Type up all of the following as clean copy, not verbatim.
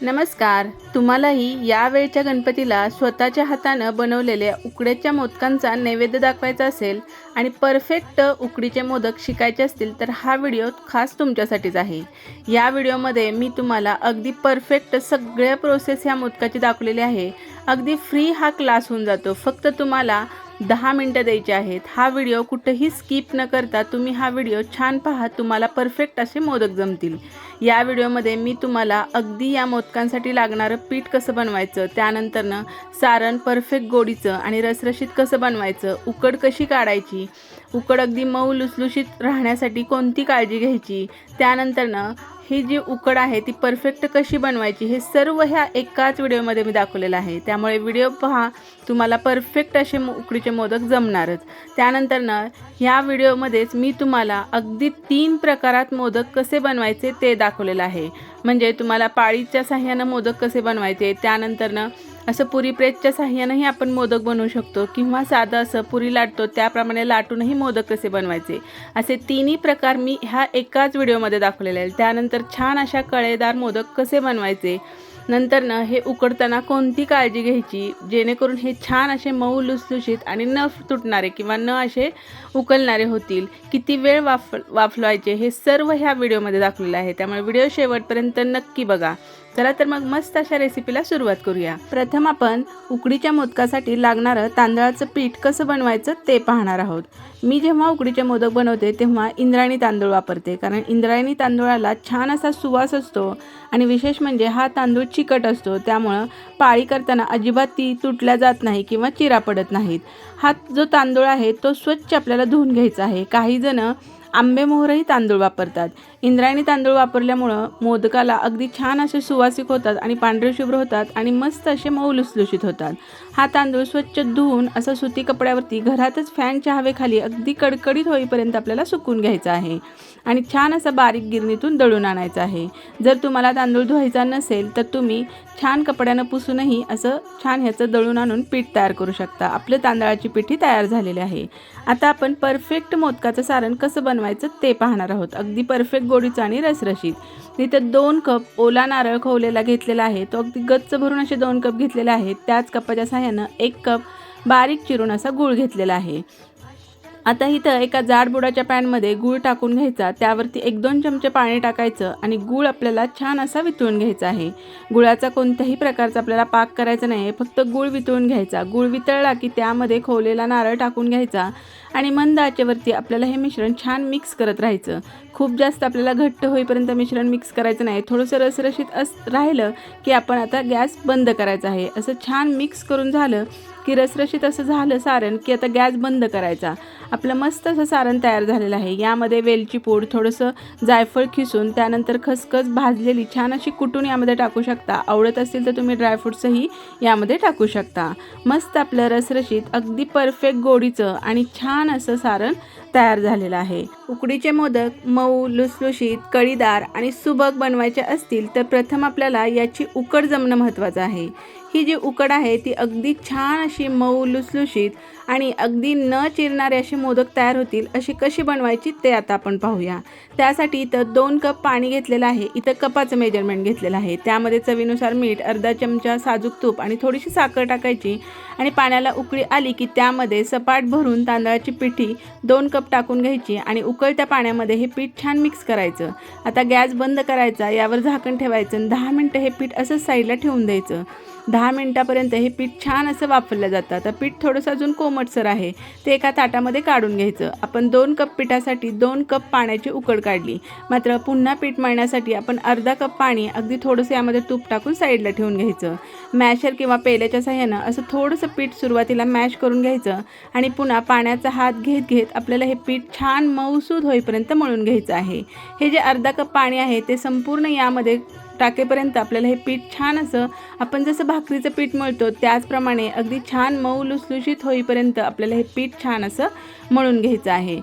नमस्कार. तुम्हालाही या वेळच्या गणपतीला स्वतःच्या हातानं बनवलेल्या उकडीच्या मोदकांचा नैवेद्य दाखवायचा असेल आणि परफेक्ट उकडीचे मोदक शिकायचे असतील तर हा व्हिडिओ खास तुमच्यासाठीच आहे. या व्हिडिओमध्ये मी तुम्हाला अगदी परफेक्ट सगळ्या प्रोसेस ह्या मोदकाची दाखवलेली आहे. अगदी फ्री हा क्लास होऊन जातो. फक्त तुम्हाला 10 मिनिटं द्यायचे आहेत. हा व्हिडिओ कुठेही स्किप न करता तुम्ही हा व्हिडिओ छान पहा. तुम्हाला परफेक्ट असे मोदक जमतील. या व्हिडिओमध्ये मी तुम्हाला अगदी या मोदकांसाठी लागणारं पीठ कसं बनवायचं, त्यानंतरनं सारण परफेक्ट गोडीचं आणि रसरशीत कसं बनवायचं, उकड कशी काढायची, उकड अगदी मऊ लुसलुशीत राहण्यासाठी कोणती काळजी घ्यायची, त्यानंतरनं ही जी उकड आहे ती परफेक्ट कशी बनवायची, हे सर्व ह्या एकाच व्हिडिओमध्ये मी दाखवलेलं आहे. त्यामुळे व्हिडिओ पहा, तुम्हाला परफेक्ट असे उकडीचे मोदक जमणारच. त्यानंतरनं ह्या व्हिडिओमध्येच मी तुम्हाला अगदी 3 प्रकारात मोदक कसे बनवायचे ते दाखवलेलं आहे. म्हणजे तुम्हाला पाळीच्या साह्यानं मोदक कसे बनवायचे, त्यानंतरनं असं पुरी प्रेसच्या साह्यानंही आपण मोदक बनवू शकतो किंवा साधं असं पुरी लाटतो त्याप्रमाणे लाटूनही मोदक कसे बनवायचे, असे तिन्ही प्रकार मी ह्या एकाच व्हिडिओमध्ये दाखवलेले आहेत. त्यानंतर छान अशा कळेदार मोदक कसे बनवायचे, नंतरनं हे उकडताना कोणती काळजी घ्यायची जेणेकरून हे छान असे मऊ लुसलुशीत आणि न तुटणारे किंवा न असे उकलणारे होतील, किती वेळ वाफवायचे हे सर्व ह्या व्हिडिओमध्ये दाखवलेलं आहे. त्यामुळे व्हिडिओ शेवटपर्यंत नक्की बघा. चला तर मग मस्त अशा रेसिपीला सुरुवात करूया. प्रथम आपण उकडीच्या मोदकासाठी लागणारं तांदळाचं पीठ कसं बनवायचं ते पाहणार आहोत. मी जेव्हा उकडीचे मोदक बनवते तेव्हा इंद्रायणी तांदूळ वापरते, कारण इंद्रायणी तांदूळाला छान असा सुवास असतो आणि विशेष म्हणजे हा तांदूळ चिकट असतो. त्यामुळं पाळी करताना अजिबात ती तुटल्या जात नाही किंवा चिरा पडत नाहीत. हा जो तांदूळ आहे तो स्वच्छ आपल्याला धुवून घ्यायचा आहे. काही जण आंबेमोहरही तांदूळ वापरतात. इंद्रायणी तांदूळ वापरल्यामुळं मोदकाला अगदी छान असे सुवासिक होतात आणि पांढरे शुभ्र होतात आणि मस्त असे मऊ लुसलुशीत होतात. हा तांदूळ स्वच्छ धुवून असं सुती कपड्यावरती घरातच फॅनच्या हवेखाली अगदी कडकडीत होईपर्यंत आपल्याला सुकून घ्यायचा आहे आणि छान असा बारीक गिरणीतून दळून आणायचा आहे. जर तुम्हाला तांदूळ धुवायचा नसेल तर तुम्ही छान कपड्यानं पुसूनही असं छान ह्याचं दळून आणून पीठ तयार करू शकता. आपलं तांदळाची पिठी तयार झालेली आहे. आता आपण परफेक्ट मोदकाचं सारण कसं बनवायचं ते पाहणार आहोत. अगदी परफेक्ट गोडीचं आणि रसरशीत. इथं 2 कप ओला नारळ खवलेला घेतलेला आहे. तो अगदी गच्च भरून असे 2 कप घेतलेले आहेत. त्याच कपाच्या साह्यानं 1 कप बारीक चिरून असा गूळ घेतलेला आहे. आता इथं एका जाड बुडाच्या पॅनमध्ये गूळ टाकून घ्यायचा. त्यावरती 1-2 चमचे पाणी टाकायचं आणि गूळ आपल्याला छान असा वितळून घ्यायचा आहे. गुळाचा कोणत्याही प्रकारचा आपल्याला पाक करायचा नाही, फक्त गूळ वितळून घ्यायचा. गूळ वितळला की त्यामध्ये खवलेला नारळ टाकून घ्यायचा आणि मंद आचेवरती आपल्याला हे मिश्रण छान मिक्स करत राहायचं. खूप जास्त आपल्याला घट्ट होईपर्यंत मिश्रण मिक्स करायचं नाही. थोडंसं रसरशीत राहिलं की आपण आता गॅस बंद करायचा आहे. असं छान मिक्स करून झालं की रसरशीत असं झालं सारण की आता गॅस बंद करायचा. आपलं मस्त असं सारण तयार झालेलं आहे. यामध्ये वेलची पूड, थोडंसं जायफळ खिसून, त्यानंतर खसखस भाजलेली छान अशी कुटून यामध्ये टाकू शकता. आवडत असेल तर तुम्ही ड्रायफ्रूट्सही यामध्ये टाकू शकता. मस्त आपलं रसरशीत अगदी परफेक्ट गोडीचं आणि छान असं सारण तयार झालेलं आहे. उकडीचे मोदक मऊ लुसलुशीत, कळीदार आणि सुबक बनवायचे असतील तर प्रथम आपल्याला याची उकड जमणं महत्त्वाचं आहे. ही जी उकड आहे ती अगदी छान अशी मऊ लुसलुशीत आणि अगदी न चिरणारे असे मोदक तयार होतील अशी कशी बनवायची ते आता आपण पाहूया. त्यासाठी इथं 2 कप पाणी घेतलेलं आहे. इथं कपाचं मेजरमेंट घेतलेलं आहे. त्यामध्ये चवीनुसार मीठ, अर्धा चमचा साजूक तूप आणि थोडीशी साखर टाकायची आणि पाण्याला उकळी आली की त्यामध्ये सपाट भरून तांदळाची पिठी 2 कप टाकून घ्यायची आणि उकळत्या पाण्यामध्ये हे पीठ छान मिक्स करायचं. आता गॅस बंद करायचा, यावर झाकण ठेवायचं आणि 10 मिनटं हे पीठ असंच साईडला ठेवून द्यायचं. 10 मिनटापर्यंत हे पीठ छान असं वाफरलं जातं. आता पीठ थोडंसं अजून कोमटसर आहे, ते एका ताटामध्ये काढून घ्यायचं. आपण 2 कप पिठासाठी 2 कप पाण्याची उकड काढली. मात्र पुन्हा पीठ मळण्यासाठी आपण अर्धा कप पाणी अगदी थोडंसं यामध्ये तूप टाकून साईडला ठेवून घ्यायचं. मॅशर किंवा पेल्याच्या साह्यानं असं थोडंसं पीठ सुरुवातीला मॅश करून घ्यायचं आणि पुन्हा पाण्याचा हात घेत घेत आपल्याला हे पीठ छान मऊसूद होईपर्यंत मळून घ्यायचं आहे. हे जे अर्धा कप पाणी आहे ते संपूर्ण यामध्ये टाकेपर्यंत आपल्याला हे पीठ छान असं, आपण जसं भाकरीचं पीठ मळतो त्याचप्रमाणे अगदी छान मऊ लुसलुशीत होईपर्यंत आपल्याला हे पीठ छान असं मळून घ्यायचं आहे.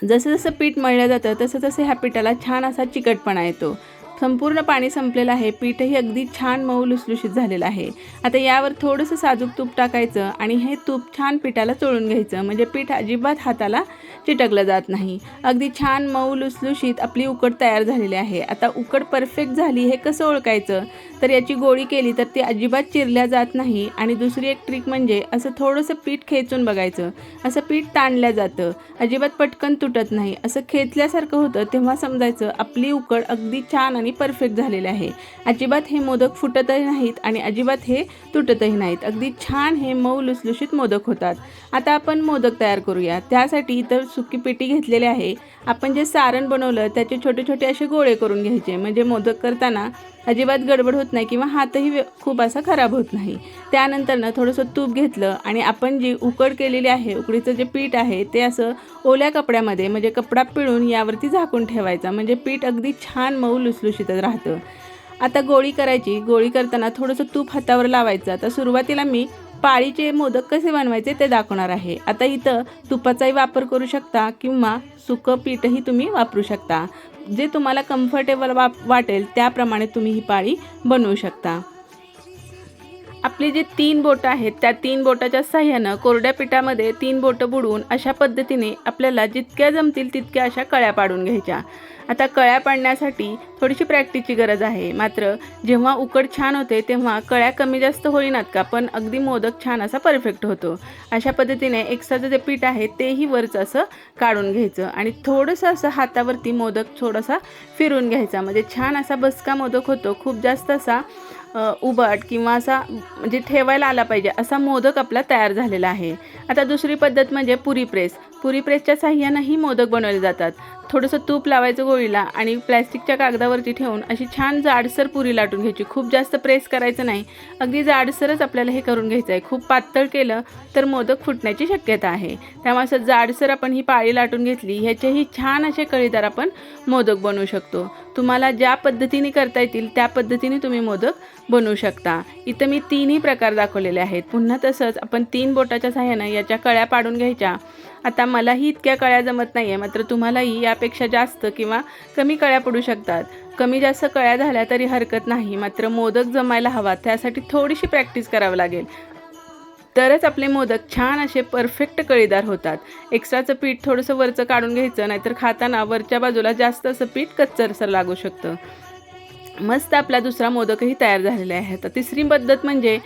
जसं जसं पीठ मळलं जातं तसं तसं ह्या पिठाला छान असा चिकटपणा येतो. संपूर्ण पाणी संपलेलं आहे. पीठही अगदी छान मऊ लुसलुशीत झालेलं आहे. आता यावर थोडंसं साजूक तूप टाकायचं आणि हे तूप छान पिठाला चोळून घ्यायचं, म्हणजे पीठ अजिबात हाताला चिटकलं जात नाही. अगदी छान मऊ लुसलुशीत आपली उकड तयार झालेली आहे. आता उकड परफेक्ट झाली हे कसं ओळखायचं तर याची गोळी केली तर ती अजिबात चिरल्या जात नाही. आणि दुसरी एक ट्रिक म्हणजे असं थोडंसं पीठ खेचून बघायचं. असं पीठ ताणलं जातं, अजिबात पटकन तुटत नाही. असं खेचल्यासारखं होतं तेव्हा समजायचं आपली उकड अगदी छान आणि परफेक्ट झालेली आहे. अजिबात हे मोदक फुटतही नाहीत आणि अजिबात हे तुटतही नाहीत. अगदी छान हे मऊ लुसलुशीत मोदक होतात. आता आपण मोदक तयार करूया. त्यासाठी इतर सुकी पिठी घेतलेली आहे. आपण जे सारण बनवलं त्याचे छोटे छोटे असे गोळे करून घ्यायचे, म्हणजे मोदक करताना अजिबात गडबड होत नाही किंवा हातही खूप असा खराब होत नाही. त्यानंतर थोडंसं तूप घेतलं आणि आपण जी उकड केलेली आहे, उकडीचं जे पीठ आहे ते असं ओल्या कपड्यामध्ये म्हणजे कपडा पिळून यावरती झाकून ठेवायचा, म्हणजे पीठ अगदी छान मऊ लुसलुशीत राहतं. आता गोळी करायची. गोळी करताना थोडंसं तूप हातावर लावायचं. आता सुरुवातीला मी पाळीचे मोदक कसे बनवायचे ते दाखवणार आहे. आता इथं तुपाचाही वापर करू शकता किंवा सुकं पीठही तुम्ही वापरू शकता. जे तुम्हाला कम्फर्टेबल वाटेल त्याप्रमाणे तुम्ही ही पाळी बनवू शकता. आपली जी 3 बोटं आहेत त्या 3 बोटाच्या साह्यानं कोरड्या पिठामध्ये 3 बोटं बुडवून अशा पद्धतीने आपल्याला जितक्या जमतील तितक्या अशा कळ्या पाडून घ्यायच्या. आता कळ्या पाडण्यासाठी थोडीशी प्रॅक्टिसची गरज आहे. मात्र जेव्हा उकड छान होते तेव्हा कळ्या कमी जास्त होईनात का, पण अगदी मोदक छान असा परफेक्ट होतो. अशा पद्धतीने एक्स्ट्राचं जे पीठ आहे तेही वरचं असं काढून घ्यायचं आणि थोडंसं असं हातावरती मोदक थोडासा फिरून घ्यायचा, म्हणजे छान असा बसका मोदक होतो. खूप जास्त असा उबट किंवा असा म्हणजे ठेवायला आला पाहिजे असा मोदक आपला तयार झालेला आहे. आता दुसरी पद्धत म्हणजे पुरी प्रेस. पुरी प्रेसच्या साह्यानंही मोदक बनवले जातात. थोडंसं तूप लावायचं गोळीला आणि प्लॅस्टिकच्या कागदावरती ठेवून अशी छान जाडसर पुरी लाटून घ्यायची. खूप जास्त प्रेस करायचं नाही, अगदी जाडसरच आपल्याला हे करून घ्यायचं आहे. खूप पातळ केलं तर मोदक फुटण्याची शक्यता आहे. त्यामुळे असं जाडसर आपण ही पाळी लाटून घेतली, ह्याचेही छान असे कळीदार आपण मोदक बनवू शकतो. तुम्हाला ज्या पद्धतीने करता येतील त्या पद्धतीने तुम्ही मोदक बनवू शकता. इथं मी 3ही प्रकार दाखवलेले आहेत. पुन्हा तसंच आपण 3 बोटाच्या साह्यानं याच्या कळ्या पाडून घ्यायच्या. आता मलाही इतक्या कळ्या जमत नाही आहे, मात्र तुम्हालाही यापेक्षा जास्त किंवा कमी कळ्या पडू शकतात. कमी जास्त कळ्या झाल्या तरी हरकत नाही, मात्र मोदक जमायला हवा त्यासाठी थोडीशी प्रॅक्टिस करावी लागेल, तरच आपले मोदक छान असे परफेक्ट कळीदार होतात. एक्स्ट्राचं पीठ थोडंसं वरचं काढून घ्यायचं, नाहीतर खाताना वरच्या बाजूला जास्त असं पीठ कच्चरसर लागू शकतं. मस्त आपला दुसरा मोदकही तयार झालेला आहे. आता तिसरी पद्धत म्हणजे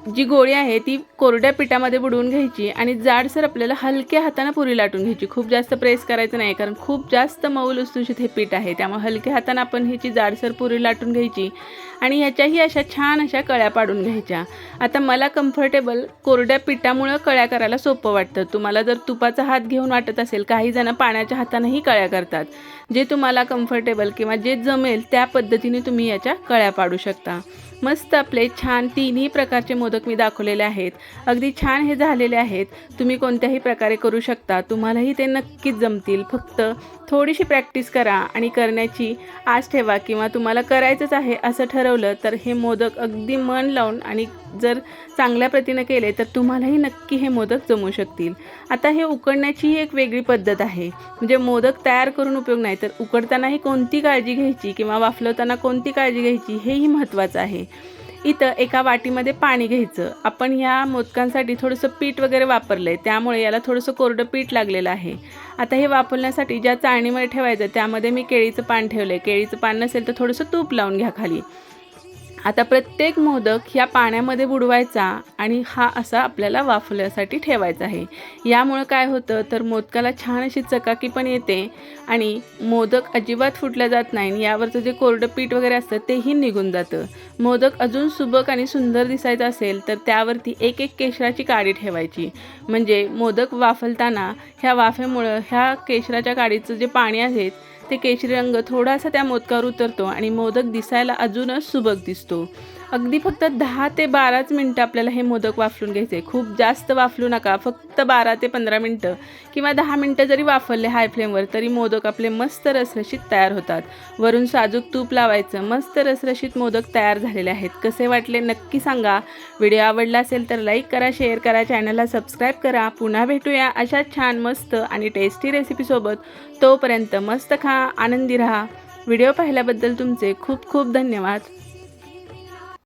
जी गोळी आहे ती कोरड्या पिठामध्ये बुडवून घ्यायची आणि जाडसर आपल्याला हलक्या हाताने पुरी लाटून घ्यायची. खूप जास्त प्रेस करायचं नाही, कारण खूप जास्त मऊ लुसलुशीत हे पीठ आहे. त्यामुळे हलक्या हाताने आपण ह्याची जाडसर पुरी लाटून घ्यायची आणि ह्याच्याही अशा छान अशा कळ्या पाडून घ्यायच्या. आता मला कम्फर्टेबल कोरड्या पिठामुळं कळ्या करायला सोपं वाटतं. तुम्हाला जर तुपाचा हात घेऊन वाटत असेल, काही जण पाण्याच्या हातानेही कळ्या करतात. जे तुम्हाला कम्फर्टेबल किंवा जे जमेल त्या पद्धतीने तुम्ही याच्या कळ्या पाडू शकता. मस्त आपले छान 3ही प्रकारचे मोदक मी दाखवलेले आहेत. अगदी छान हे झालेले आहेत. तुम्ही कोणत्याही प्रकारे करू शकता. तुम्हालाही ते नक्कीच जमतील. फक्त थोडीशी प्रॅक्टिस करा आणि करण्याची आस ठेवा, किंवा तुम्हाला करायचंच आहे असं ठरवलं तर हे मोदक अगदी मन लावून आणि जर चांगल्या प्रतीने केले तर तुम्हालाही नक्की हे मोदक जमू शकतील. आता हे उकडण्याची एक वेगळी पद्धत आहे. म्हणजे मोदक तयार करून उपयोग नाही, तर उकडतानाही कोणती काळजी घ्यायची किंवा वाफलवताना कोणती काळजी घ्यायची हेही महत्त्वाचं आहे. इथं एका वाटीमध्ये पाणी घ्यायचं. आपण ह्या मोदकांसाठी थोडंसं पीठ वगैरे वापरलं आहे, त्यामुळे याला थोडंसं कोरडं पीठ लागलेलं आहे. आता हे वापरण्यासाठी ज्या चाळणीमध्ये ठेवायचं त्यामध्ये मी केळीचं पान ठेवलं आहे. केळीचं पान नसेल तर थोडंसं तूप लावून घ्या खाली. आता प्रत्येक मोदक ह्या पाण्यामध्ये बुडवायचा आणि हा असा आपल्याला वाफवण्यासाठी ठेवायचा आहे. यामुळं काय होतं तर मोदकाला छान अशी चकाकी पण येते आणि मोदक अजिबात फुटला जात नाही. यावरचं जे कोरडं पीठ वगैरे असतं तेही निघून जातं. मोदक अजून सुबक आणि सुंदर दिसायचं असेल तर त्यावरती एक केशराची काडी ठेवायची. म्हणजे मोदक वाफलताना ह्या वाफेमुळं ह्या केशराच्या काडीचं जे पाणी आहे ते केशरी रंग थोडासा त्या मोदकावर उतरतो आणि मोदक दिसायला अजूनच सुबक दिसतो. अगदी फक्त 10 ते 12 मिनटं आपल्याला हे मोदक वाफलून घ्यायचे. खूप जास्त वाफलू नका. फक्त 12 ते 15 मिनटं किंवा 10 मिनटं जरी वाफवले हाय फ्लेमवर तरी मोदक आपले मस्त रसरशीत तयार होतात. वरून साजूक तूप लावायचं. मस्त रसरशीत मोदक तयार झालेले आहेत. कसे वाटले नक्की सांगा. व्हिडिओ आवडला असेल तर लाईक करा, शेअर करा, चॅनलला सबस्क्राईब करा. पुन्हा भेटूया अशा छान मस्त आणि टेस्टी रेसिपीसोबत. तोपर्यंत मस्त खा, आनंदी राहा. व्हिडिओ पाहिल्याबद्दल तुमचे खूप खूप धन्यवाद.